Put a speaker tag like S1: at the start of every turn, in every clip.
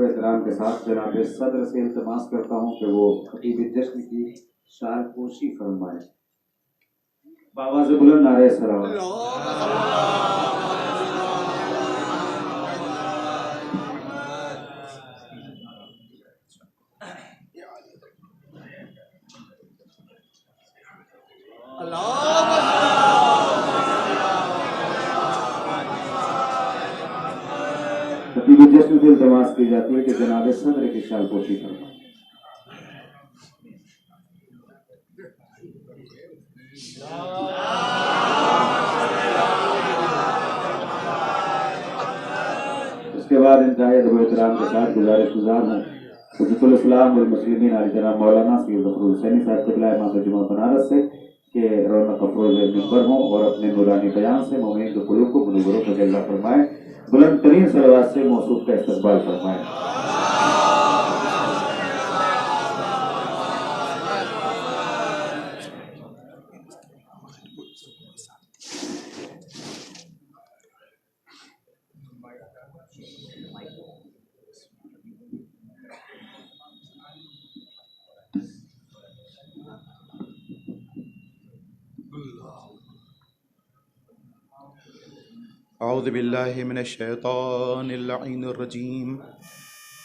S1: ادب و احترام کے ساتھ جناب صدر سے التماس کرتا ہوں کہ وہ خطیب جشن کی شال پوشی فرمائیں۔ بآواز بلند نعرہ سلام۔ خطیب جشن سے التماس کی جاتی ہے کہ جناب صدر کی شال پوشی فرمائیں۔ اس کے بعد انتہائی ادب و احترام کے ساتھ گزارش گزار ہوں حجت الاسلام والمسلمین علی جناب مولانا سید ظفر حسینی صاحب قبلہ امام جمعہ بنارس سے کہ رونق افروز منبر ہوں اور اپنے نورانی بیان سے مومنین کے قلوب کو منوروں کا جلوہ فرمائیں، بلند ترین صلوات سے موصوف کا استقبال فرمائیں۔
S2: اعوذ باللہ من الشیطان اللعین الرجیم،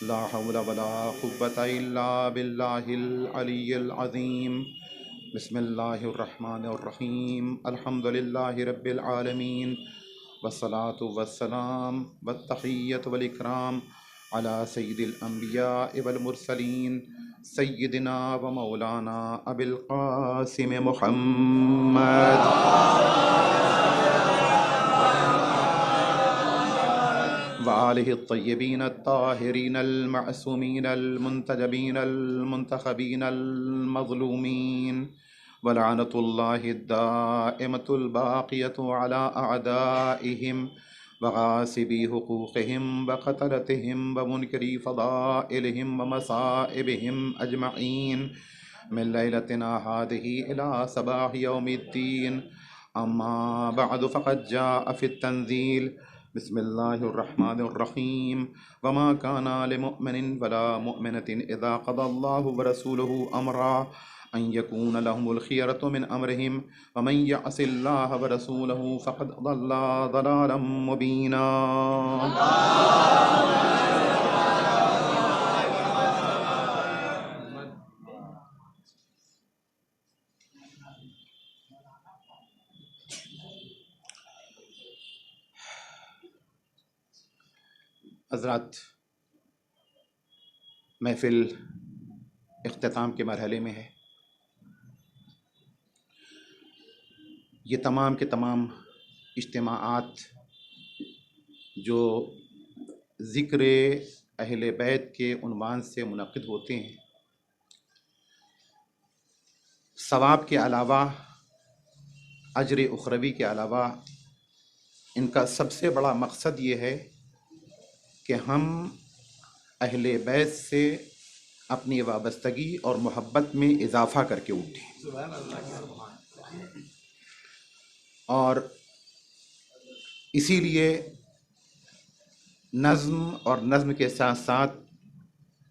S2: لا حول ولا قوة الا باللہ العلی العظیم، بسم اللہ الرحمن الرحیم، الحمد للہ رب العالمین، والصلاة والسلام والتحیۃ والاکرام علی سید الانبیاء والمرسلین سیدنا و مولانا ابی القاسم محمد وآلہ الطیبین الطاہرین المعصومین المنتجبین المنتخبین المظلومین، ولعنۃ اللہ الدائمۃ الباقیۃ علی اعدائہم وغاصبی حقوقہم وقتلتہم ومنکری فضائلہم ومصائبہم اجمعین من لیلتنا ہذہ الی صباح یوم الدین، اما بعد فقد جاء فی التنزیل بسم اللہ الرحمن الرحیم، وما کان لمؤمن ولا مؤمنة اذا قضى اللہ ورسولہ امرا ان یکون لهم الخیرۃ من امرہم ومن یعص اللہ ورسولہ فقد ضل ضلالا مبینا۔ حضرات، محفل اختتام کے مرحلے میں ہے۔ یہ تمام کے تمام اجتماعات جو ذکر اہل بیت کے عنوان سے منعقد ہوتے ہیں، ثواب کے علاوہ، اجر اخروی کے علاوہ، ان کا سب سے بڑا مقصد یہ ہے کہ ہم اہل بیت سے اپنی وابستگی اور محبت میں اضافہ کر کے اٹھیں، اور اسی لیے نظم اور نظم کے ساتھ ساتھ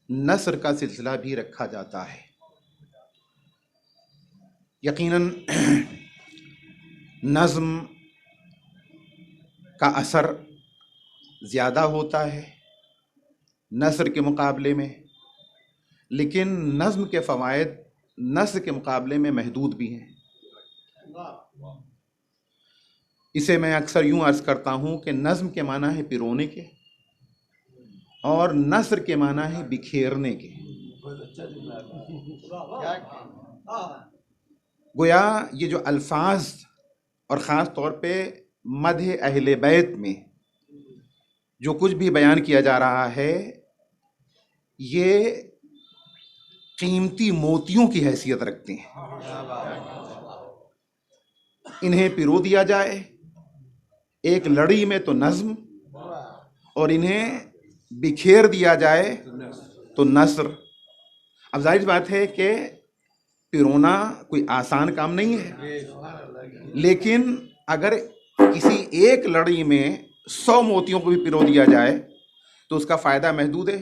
S2: نثر کا سلسلہ بھی رکھا جاتا ہے۔ یقیناً نظم کا اثر زیادہ ہوتا ہے نثر کے مقابلے میں، لیکن نظم کے فوائد نثر کے مقابلے میں محدود بھی ہیں۔ اسے میں اکثر یوں عرض کرتا ہوں کہ نظم کے معنی ہے پرونے کے، اور نثر کے معنی ہے بکھیرنے کے۔ گویا یہ جو الفاظ، اور خاص طور پہ مدح اہل بیت میں جو کچھ بھی بیان کیا جا رہا ہے، یہ قیمتی موتیوں کی حیثیت رکھتے ہیں۔ انہیں پرو دیا جائے ایک لڑی میں تو نظم، اور انہیں بکھیر دیا جائے تو نثر۔ اب ظاہر بات ہے کہ پرونا کوئی آسان کام نہیں ہے، لیکن اگر کسی ایک لڑی میں 100 موتیوں کو بھی پرو دیا جائے تو اس کا فائدہ محدود ہے،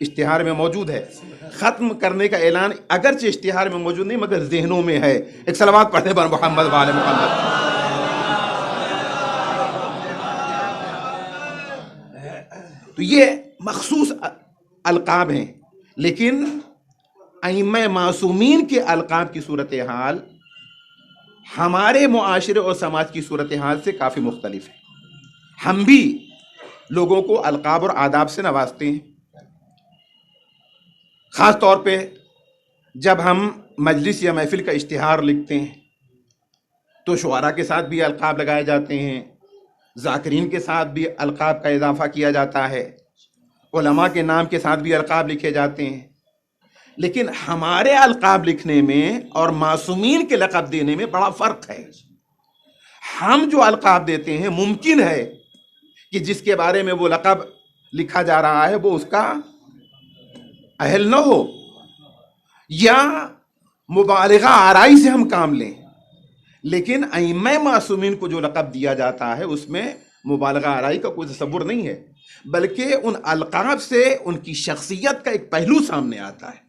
S2: اشتہار میں موجود ہے. ختم کرنے کا اعلان اگرچہ اشتہار میں موجود نہیں مگر ذہنوں میں ہے. ایک صلوات پڑھتے بر محمد وآل محمد. تو یہ مخصوص القاب ہیں، لیکن ائمہ معصومین کے القاب کی صورتحال ہمارے معاشرے اور سماج کی صورتحال سے کافی مختلف ہے. ہم بھی لوگوں کو القاب اور آداب سے نوازتے ہیں، خاص طور پہ جب ہم مجلس یا محفل کا اشتہار لکھتے ہیں تو شعراء کے ساتھ بھی القاب لگائے جاتے ہیں، ذاکرین کے ساتھ بھی القاب کا اضافہ کیا جاتا ہے، علماء کے نام کے ساتھ بھی القاب لکھے جاتے ہیں. لیکن ہمارے القاب لکھنے میں اور معصومین کے لقب دینے میں بڑا فرق ہے. ہم جو القاب دیتے ہیں ممکن ہے کہ جس کے بارے میں وہ لقب لکھا جا رہا ہے وہ اس کا اہل نہ ہو، یا مبالغہ آرائی سے ہم کام لیں. لیکن ائمہ معصومین کو جو لقب دیا جاتا ہے اس میں مبالغہ آرائی کا کوئی تصور نہیں ہے، بلکہ ان القاب سے ان کی شخصیت کا ایک پہلو سامنے آتا ہے،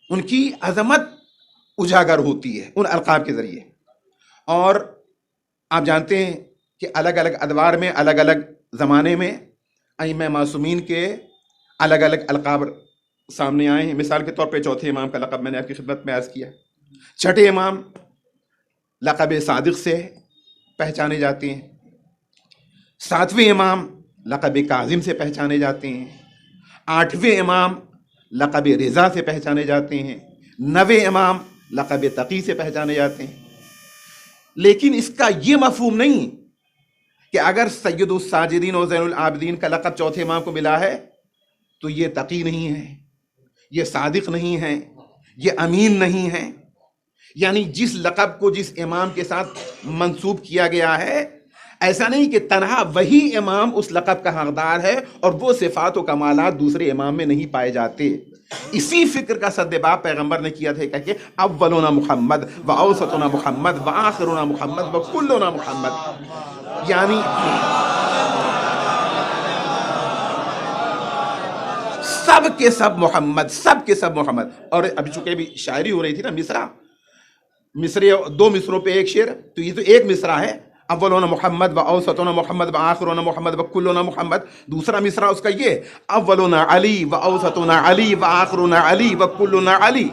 S2: ان کی عظمت اجاگر ہوتی ہے ان القاب کے ذریعے. اور آپ جانتے ہیں کہ الگ الگ ادوار میں الگ الگ زمانے میں ائمہ معصومین کے الگ الگ القاب سامنے آئے ہیں. مثال کے طور پہ چوتھے امام کا لقب میں نے آپ کی خدمت میں عرض کیا. چھٹے امام لقب صادق سے پہچانے جاتے ہیں. ساتویں امام لقب کاظم سے پہچانے جاتے ہیں. آٹھویں امام لقب رضا سے پہچانے جاتے ہیں. نویں امام لقب تقی سے پہچانے جاتے ہیں. لیکن اس کا یہ مفہوم نہیں کہ اگر سید الساجدین اور زین العابدین کا لقب چوتھے امام کو ملا ہے تو یہ تقی نہیں ہے، یہ صادق نہیں ہے، یہ امین نہیں ہے. یعنی جس لقب کو جس امام کے ساتھ منسوب کیا گیا ہے، ایسا نہیں کہ تنہا وہی امام اس لقب کا حقدار ہے اور وہ صفات و کمالات دوسرے امام میں نہیں پائے جاتے. اسی فکر کا سدباب پیغمبر نے کیا تھا کہ اولنا محمد و اوسطنا محمد و آخرنا محمد و کلنا محمد. یعنی سب کے سب محمد، سب کے سب محمد. اور ابھی چونکہ بھی شاعری ہو رہی تھی نا، مصرے دو مصروں پہ ایک شعر، تو یہ تو ایک مصرع ہے، اولنا محمد و اوسطنا محمد و آخرنا محمد و کلنا محمد. دوسرا مصرع اس کا یہ، اولنا علی و اوسطنا علی و آخرنا علی و کلنا علی.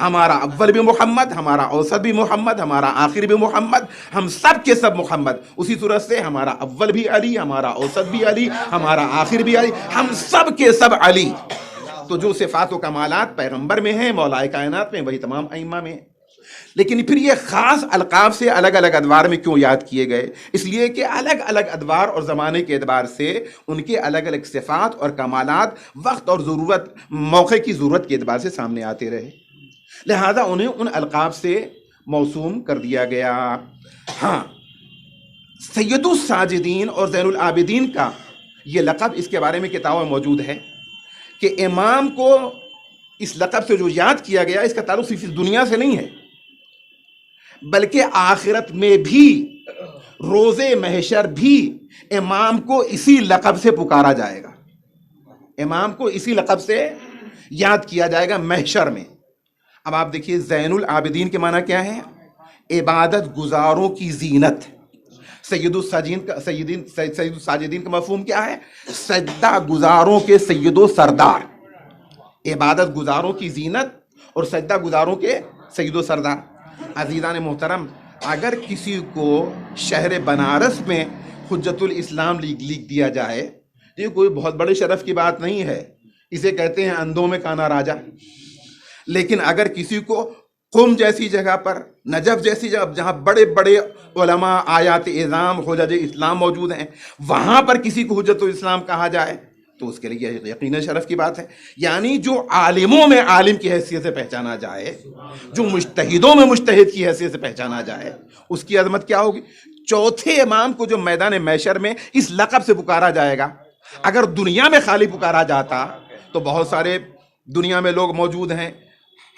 S2: ہمارا اول بھی محمد، ہمارا اوسط بھی محمد، ہمارا آخر بھی محمد، ہم سب کے سب محمد. اسی صورت سے ہمارا اول بھی علی، ہمارا اوسط بھی علی، ہمارا آخر بھی علی، ہم سب کے سب علی. تو جو صفات و کمالات پیغمبر میں ہیں، مولا کائنات میں، وہی تمام ائمہ میں. لیکن پھر یہ خاص القاب سے الگ الگ ادوار میں کیوں یاد کیے گئے؟ اس لیے کہ الگ الگ ادوار اور زمانے کے اعتبار سے ان کے الگ الگ صفات اور کمالات وقت اور ضرورت، موقع کی ضرورت کے اعتبار سے سامنے آتے رہے، لہذا انہیں ان القاب سے موسوم کر دیا گیا. ہاں، سید الساجدین اور زین العابدین کا یہ لقب، اس کے بارے میں کتاب میں موجود ہے کہ امام کو اس لقب سے جو یاد کیا گیا اس کا تعلق صرف اس دنیا سے نہیں ہے، بلکہ آخرت میں بھی، روز محشر بھی امام کو اسی لقب سے پکارا جائے گا، امام کو اسی لقب سے یاد کیا جائے گا محشر میں. اب آپ دیکھیے زین العابدین کے معنی کیا ہے؟ عبادت گزاروں کی زینت. سید الساجدین کا مفہوم کیا ہے؟ سجدہ گزاروں کے سید و سردار. عبادت گزاروں کی زینت اور سجدہ گزاروں کے سید و سردار. عزیزان محترم، اگر کسی کو شہر بنارس میں حجت الاسلام لکھ دیا جائے، یہ کوئی بہت بڑے شرف کی بات نہیں ہے، اسے کہتے ہیں اندھوں میں کانا راجا. لیکن اگر کسی کو قم جیسی جگہ پر، نجف جیسی جگہ جہاں بڑے بڑے علماء، آیات اعظام، حجج اسلام موجود ہیں، وہاں پر کسی کو حجت الاسلام کہا جائے تو اس کے لیے یقیناً شرف کی بات ہے. یعنی جو عالموں میں عالم کی حیثیت سے پہچانا جائے، جو مجتہدوں میں مجتہد کی حیثیت سے پہچانا جائے، اس کی عظمت کیا ہوگی. چوتھے امام کو جو میدان محشر میں اس لقب سے پکارا جائے گا، اگر دنیا میں خالی پکارا جاتا تو بہت سارے دنیا میں لوگ موجود ہیں،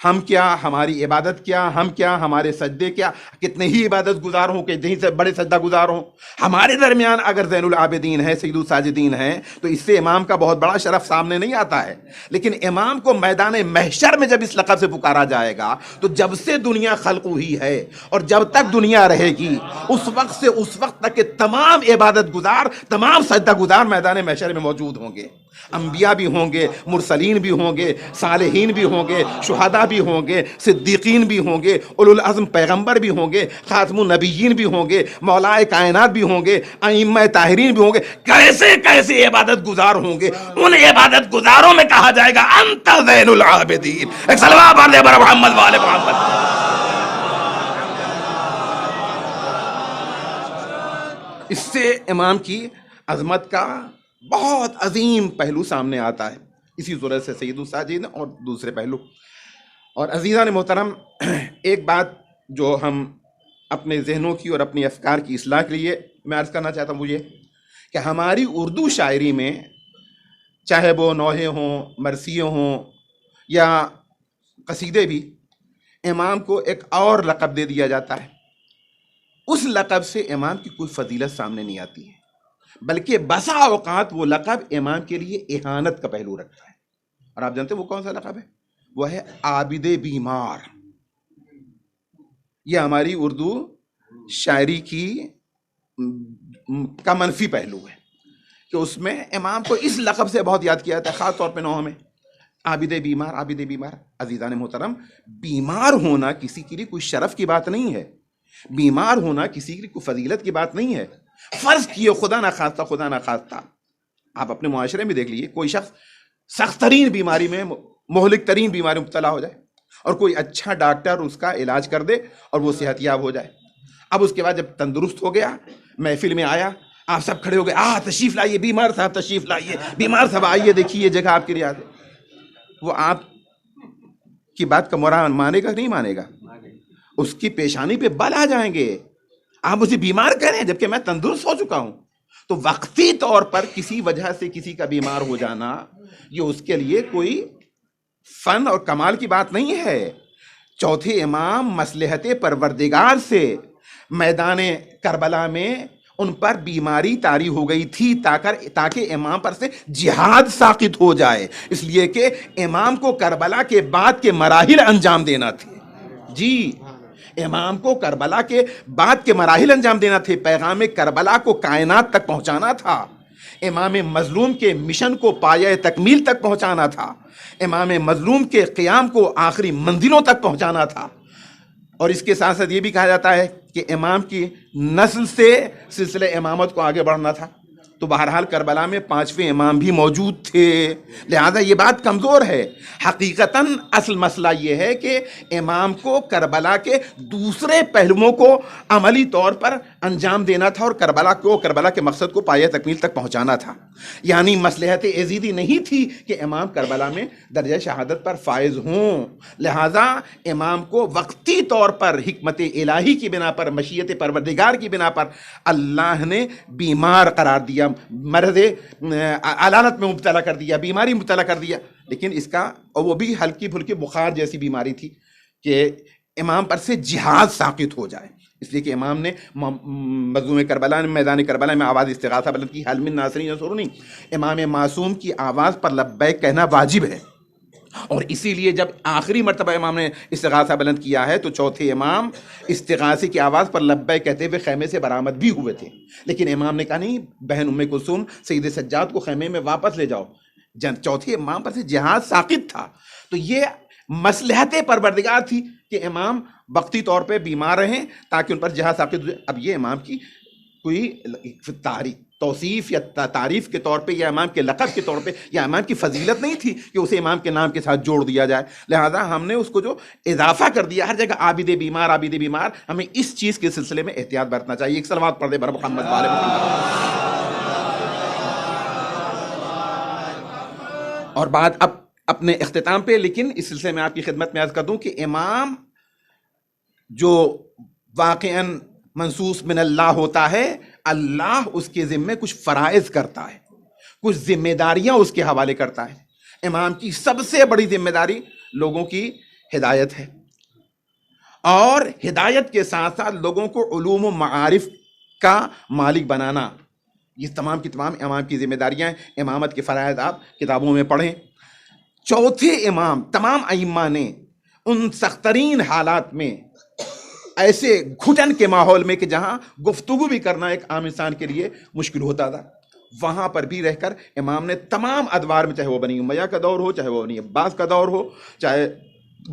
S2: ہم کیا، ہماری عبادت کیا، ہم کیا، ہمارے سجدے کیا، کتنے ہی عبادت گزار ہوں کہ جہیں سے بڑے سجدہ گزار ہوں، ہمارے درمیان اگر زین العابدین ہے، سید الساجدین ہے، تو اس سے امام کا بہت بڑا شرف سامنے نہیں آتا ہے۔ لیکن امام کو میدان محشر میں جب اس لقب سے پکارا جائے گا تو جب سے دنیا خلق ہوئی ہے اور جب تک دنیا رہے گی، اس وقت سے اس وقت تک کہ تمام عبادت گزار، تمام سجدہ گزار میدان محشر میں موجود ہوں گے۔ انبیاء بھی ہوں گے، مرسلین بھی ہوں گے، صالحین بھی ہوں گے، شہداء بھی ہوں گے، صدیقین بھی ہوں گے، اولو العزم پیغمبر بھی ہوں گے، خاتم النبیین بھی ہوں گے، مولائے کائنات بھی ہوں گے، ائمہ طاہرین بھی ہوں گے، کیسے کیسے عبادت گزار ہوں گے۔ ان عبادت گزاروں میں کہا جائے گا انت زین العابدین۔ ایک صلوات پڑھ دے بر محمد وآل محمد۔ اس سے امام کی عظمت کا بہت عظیم پہلو سامنے آتا ہے، اسی صورت سے سید الساجدین اور دوسرے پہلو۔ اور عزیزان محترم، ایک بات جو ہم اپنے ذہنوں کی اور اپنی افکار کی اصلاح کے لیے میں عرض کرنا چاہتا ہوں، وہ یہ کہ ہماری اردو شاعری میں چاہے وہ نوحے ہوں، مرثیے ہوں یا قصیدے بھی، امام کو ایک اور لقب دے دیا جاتا ہے۔ اس لقب سے امام کی کوئی فضیلت سامنے نہیں آتی ہے، بلکہ بسا اوقات وہ لقب امام کے لیے اہانت کا پہلو رکھتا ہے۔ اور آپ جانتے ہیں وہ کون سا لقب ہے؟ وہ ہے عابد بیمار۔ یہ ہماری اردو شاعری کی کا منفی پہلو ہے کہ اس میں امام کو اس لقب سے بہت یاد کیا جاتا ہے، خاص طور پہ نوحوں میں، عابد بیمار، عابد بیمار۔ عزیزان محترم، بیمار ہونا کسی کے لیے کوئی شرف کی بات نہیں ہے، بیمار ہونا کسی کے لیے کوئی فضیلت کی بات نہیں ہے۔ فرض کیے خدا نہ خواستہ آپ اپنے معاشرے میں دیکھ لیجیے، کوئی شخص سخت ترین بیماری میں، مہلک ترین بیماری میں مبتلا ہو جائے اور کوئی اچھا ڈاکٹر اس کا علاج کر دے اور وہ صحت یاب ہو جائے۔ اب اس کے بعد جب تندرست ہو گیا، محفل میں آیا، آپ سب کھڑے ہو گئے، تشریف لائیے بیمار صاحب، تشریف لائیے بیمار صاحب، آئیے دیکھیے یہ جگہ آپ کے لیے آ ہے۔ وہ آپ کی بات کا مراد مانے گا نہیں مانے گا؟ اس کی پیشانی پہ بل آ جائیں گے، آپ مجھے بیمار کہہ رہے ہیں جبکہ میں تندرست ہو چکا ہوں۔ تو وقتی طور پر کسی وجہ سے کسی کا بیمار ہو جانا، یہ اس کے لیے کوئی فن اور کمال کی بات نہیں ہے۔ چوتھے امام مصلحت پروردگار سے میدان کربلا میں ان پر بیماری طاری ہو گئی تھی تاکہ امام پر سے جہاد ساقط ہو جائے، اس لیے کہ امام کو کربلا کے بعد کے مراحل انجام دینا تھے۔ جی، امام کو کربلا کے بعد کے مراحل انجام دینا تھے، پیغام کربلا کو کائنات تک پہنچانا تھا، امام مظلوم کے مشن کو پایہ تکمیل تک پہنچانا تھا، امام مظلوم کے قیام کو آخری منزلوں تک پہنچانا تھا۔ اور اس کے ساتھ ساتھ یہ بھی کہا جاتا ہے کہ امام کی نسل سے سلسلہ امامت کو آگے بڑھنا تھا۔ تو بہرحال کربلا میں 5ویں امام بھی موجود تھے، لہذا یہ بات کمزور ہے۔ حقیقتاً اصل مسئلہ یہ ہے کہ امام کو کربلا کے دوسرے پہلوؤں کو عملی طور پر انجام دینا تھا اور کربلا کے مقصد کو پایہ تکمیل تک پہنچانا تھا۔ یعنی مصلحت یزیدی نہیں تھی کہ امام کربلا میں درجہ شہادت پر فائز ہوں، لہذا امام کو وقتی طور پر حکمت الہی کی بنا پر، مشیت پروردگار کی بنا پر اللہ نے بیمار قرار دیا، مرض علالت میں مبتلا کر دیا، بیماری مبتلا کر دیا۔ لیکن اس کا، اور وہ بھی ہلکی پھلکی بخار جیسی بیماری تھی کہ امام پر سے جہاد ساقط ہو جائے، اس لیے کہ امام نے مظلوم کربلا میں، میدان کربلا میں آواز استغاثہ بلند کی، حل من ناصر ینصرنی۔ امام معصوم کی آواز پر لبیک کہنا واجب ہے، اور اسی لیے جب آخری مرتبہ امام نے استغاثہ بلند کیا ہے تو چوتھے امام استغاثے کی آواز پر لبیک کہتے ہوئے خیمے سے برآمد بھی ہوئے تھے، لیکن امام نے کہا نہیں، بہن ام کلثوم سید سجاد کو خیمے میں واپس لے جاؤ۔ چوتھے امام پر سے جہاد ساقط تھا، تو یہ مصلحت پروردگار تھی کہ امام وقتی طور پہ بیمار رہیں تاکہ ان پر جہاد ساقط ہو جائے۔ اب یہ امام کی کوئی توصیف یا تعریف کے طور پہ یا امام کے لقب کے طور پہ یا امام کی فضیلت نہیں تھی کہ اسے امام کے نام کے ساتھ جوڑ دیا جائے، لہذا ہم نے اس کو جو اضافہ کر دیا ہر جگہ عابد بیمار، عابد بیمار، ہمیں اس چیز کے سلسلے میں احتیاط برتنا چاہیے۔ ایک صلوات پڑھ دے بر محمد وآل محمد۔ اور بات اب اپنے اختتام پہ، لیکن اس سلسلے میں آپ کی خدمت میں عرض کر دوں کہ امام جو واقعاً منصوص من اللہ ہوتا ہے، اللہ اس کے ذمے کچھ فرائض کرتا ہے، کچھ ذمہ داریاں اس کے حوالے کرتا ہے۔ امام کی سب سے بڑی ذمہ داری لوگوں کی ہدایت ہے، اور ہدایت کے ساتھ ساتھ لوگوں کو علوم و معارف کا مالک بنانا، یہ تمام کی تمام امام کی ذمہ داریاں ہیں۔ امامت کے فرائض آپ کتابوں میں پڑھیں۔ چوتھے امام، تمام ائمہ نے ان سخترین حالات میں، ایسے گھٹن کے ماحول میں کہ جہاں گفتگو بھی کرنا ایک عام انسان کے لیے مشکل ہوتا تھا، وہاں پر بھی رہ کر امام نے تمام ادوار میں، چاہے وہ بنی امیہ کا دور ہو، چاہے وہ بنی عباس کا دور ہو، چاہے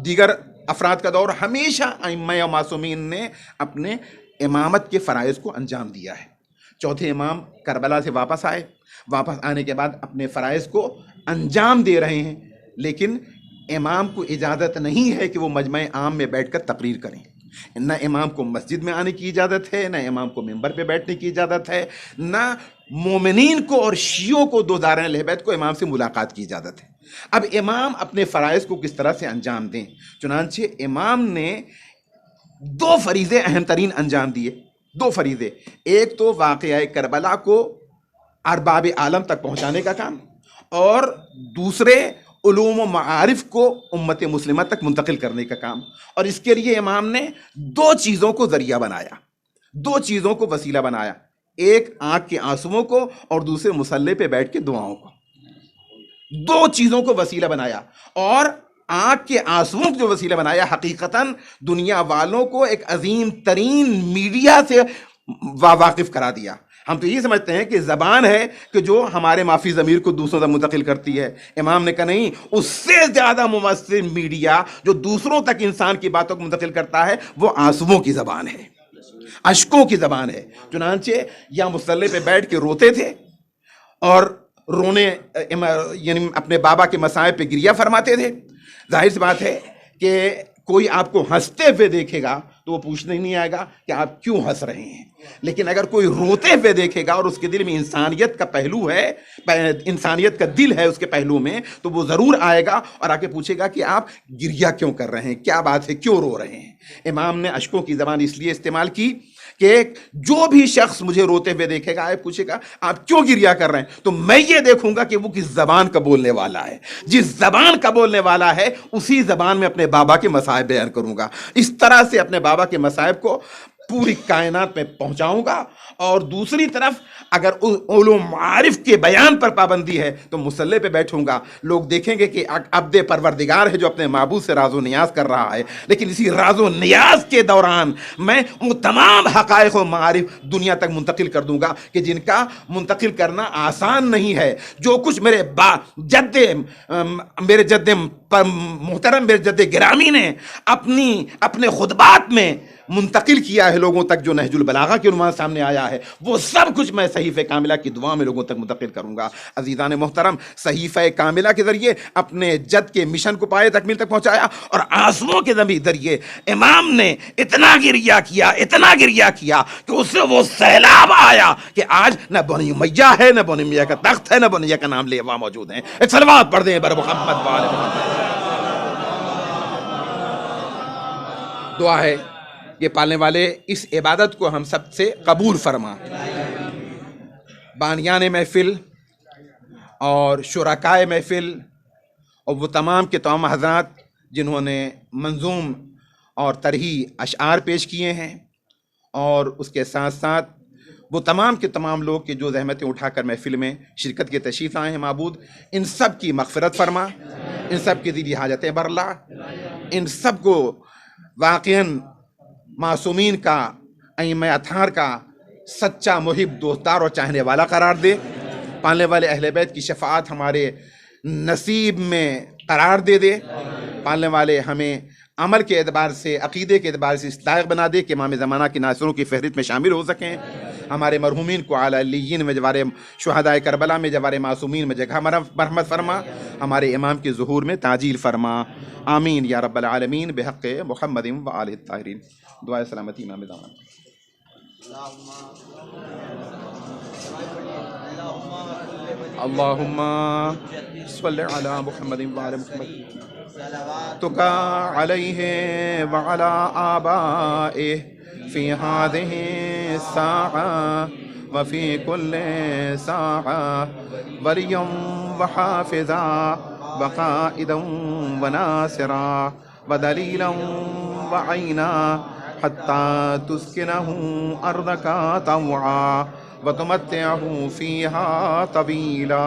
S2: دیگر افراد کا دور، ہمیشہ ائمہ و معصومین نے اپنے امامت کے فرائض کو انجام دیا ہے۔ چوتھے امام کربلا سے واپس آئے، واپس آنے کے بعد اپنے فرائض کو انجام دے رہے ہیں، لیکن امام کو اجازت نہیں ہے کہ وہ مجمع عام میں بیٹھ کر تقریر کریں۔ نہ امام کو مسجد میں آنے کی اجازت ہے، نہ امام کو ممبر پہ بیٹھنے کی اجازت ہے، نہ مومنین کو اور شیعوں کو، دوزارین اہل بیت کو امام سے ملاقات کی اجازت ہے۔ اب امام اپنے فرائض کو کس طرح سے انجام دیں؟ چنانچہ امام نے دو فریضے اہم ترین انجام دیے، دو فریضے۔ ایک تو واقعہ کربلا کو ارباب عالم تک پہنچانے کا کام، اور دوسرے علوم و معارف کو امت مسلمہ تک منتقل کرنے کا کام۔ اور اس کے لیے امام نے دو چیزوں کو ذریعہ بنایا، دو چیزوں کو وسیلہ بنایا، ایک آنکھ کے آنسوؤں کو اور دوسرے مصلی پہ بیٹھ کے دعاؤں کو، دو چیزوں کو وسیلہ بنایا۔ اور آنکھ کے آنسوؤں کو جو وسیلہ بنایا، حقیقتاً دنیا والوں کو ایک عظیم ترین میڈیا سے واقف کرا دیا۔ ہم تو یہ سمجھتے ہیں کہ زبان ہے کہ جو ہمارے معافی ضمیر کو دوسروں تک منتقل کرتی ہے، امام نے کہا نہیں، اس سے زیادہ مؤثر میڈیا جو دوسروں تک انسان کی باتوں کو منتقل کرتا ہے وہ آنسوؤں کی زبان ہے، اشکوں کی زبان ہے۔ چنانچہ یا مصلی پہ بیٹھ کے روتے تھے، اور رونے یعنی اپنے بابا کے مصائب پہ گریہ فرماتے تھے۔ ظاہر سی بات ہے کہ کوئی آپ کو ہنستے ہوئے دیکھے گا تو وہ پوچھنے نہیں آئے گا کہ آپ کیوں ہنس رہے ہیں، لیکن اگر کوئی روتے ہوئے دیکھے گا اور اس کے دل میں انسانیت کا پہلو ہے، انسانیت کا دل ہے اس کے پہلو میں، تو وہ ضرور آئے گا اور آ کے پوچھے گا کہ آپ گریہ کیوں کر رہے ہیں، کیا بات ہے، کیوں رو رہے ہیں۔ امام نے اشکوں کی زبان اس لیے استعمال کی کہ جو بھی شخص مجھے روتے ہوئے دیکھے گا، پوچھے گا آپ کیوں گریہ کر رہے ہیں، تو میں یہ دیکھوں گا کہ وہ کس زبان کا بولنے والا ہے۔ جس زبان کا بولنے والا ہے اسی زبان میں اپنے بابا کے مصائب بیان کروں گا، اس طرح سے اپنے بابا کے مصائب کو پوری کائنات میں پہنچاؤں گا۔ اور دوسری طرف اگر علوم معارف کے بیان پر پابندی ہے تو مصلی پہ بیٹھوں گا، لوگ دیکھیں گے کہ عبد پروردگار ہے جو اپنے معبود سے راز و نیاز کر رہا ہے، لیکن اسی راز و نیاز کے دوران میں وہ تمام حقائق و معارف دنیا تک منتقل کر دوں گا کہ جن کا منتقل کرنا آسان نہیں ہے۔ جو کچھ میرے جد محترم، میرے جد گرامی نے اپنے خطبات میں منتقل کیا ہے لوگوں تک، جو نہج البلاغہ کے عنوان سامنے آیا ہے، وہ سب کچھ میں صحیفہ کاملہ کی دعا میں لوگوں تک منتقل کروں گا۔ عزیزان محترم، صحیفہ کاملہ کے ذریعے اپنے جد کے مشن کو پائے تکمیل تک پہنچایا، اور آنسوؤں کے ذریعے امام نے اتنا گریہ کیا کہ اس سے وہ سیلاب آیا کہ آج نہ بنی امیہ ہے، نہ بنی امیہ کا تخت ہے، نہ بنی امیہ کا نام لیوا موجود ہیں۔ ایک صلوات پڑھ دیں بر محمد وآل محمد۔ دعا ہے یہ پالنے والے اس عبادت کو ہم سب سے قبول فرما۔ بانیان محفل اور شرکائے محفل اور وہ تمام کے تمام حضرات جنہوں نے منظوم اور طرحی اشعار پیش کیے ہیں، اور اس کے ساتھ ساتھ وہ تمام کے تمام لوگ کہ جو زحمتیں اٹھا کر محفل میں شرکت کے تشریف لائے ہیں، معبود ان سب کی مغفرت فرما، ان سب کی دلی حاجتیں برلا، ان سب کو واقعاً معصومین کا، ائمہ اطہار کا سچا محب، دوستدار اور چاہنے والا قرار دے۔ پالنے والے اہل بیت کی شفاعت ہمارے نصیب میں قرار دے۔ پالنے والے ہمیں عمل کے اعتبار سے، عقیدے کے اعتبار سے اس لائق بنا دے کہ امام زمانہ کی ناصروں کی فہرست میں شامل ہو سکیں۔ ہمارے مرحومین کو اعلی علیین میں، جوار شہدائے کربلا میں، جوار معصومین میں جگہ مرحمت فرما۔ ہمارے امام کے ظہور میں تعجیل فرما، آمین یا رب العالمین، بحق محمد و آلہ الطاہرین۔ دعائے سلامتی امام زمانہ۔ اللہم صلی علی محمد وعلی محمد تکا علیہ وعلی آبائہ فی ہذہ الساعہ وفی کل ساعہ ولیا وحافظا وقائدا وناصرا ودلیلا وعینا حتی تسکنہ ارضک طوعا وتمتعہ فیہا طویلا.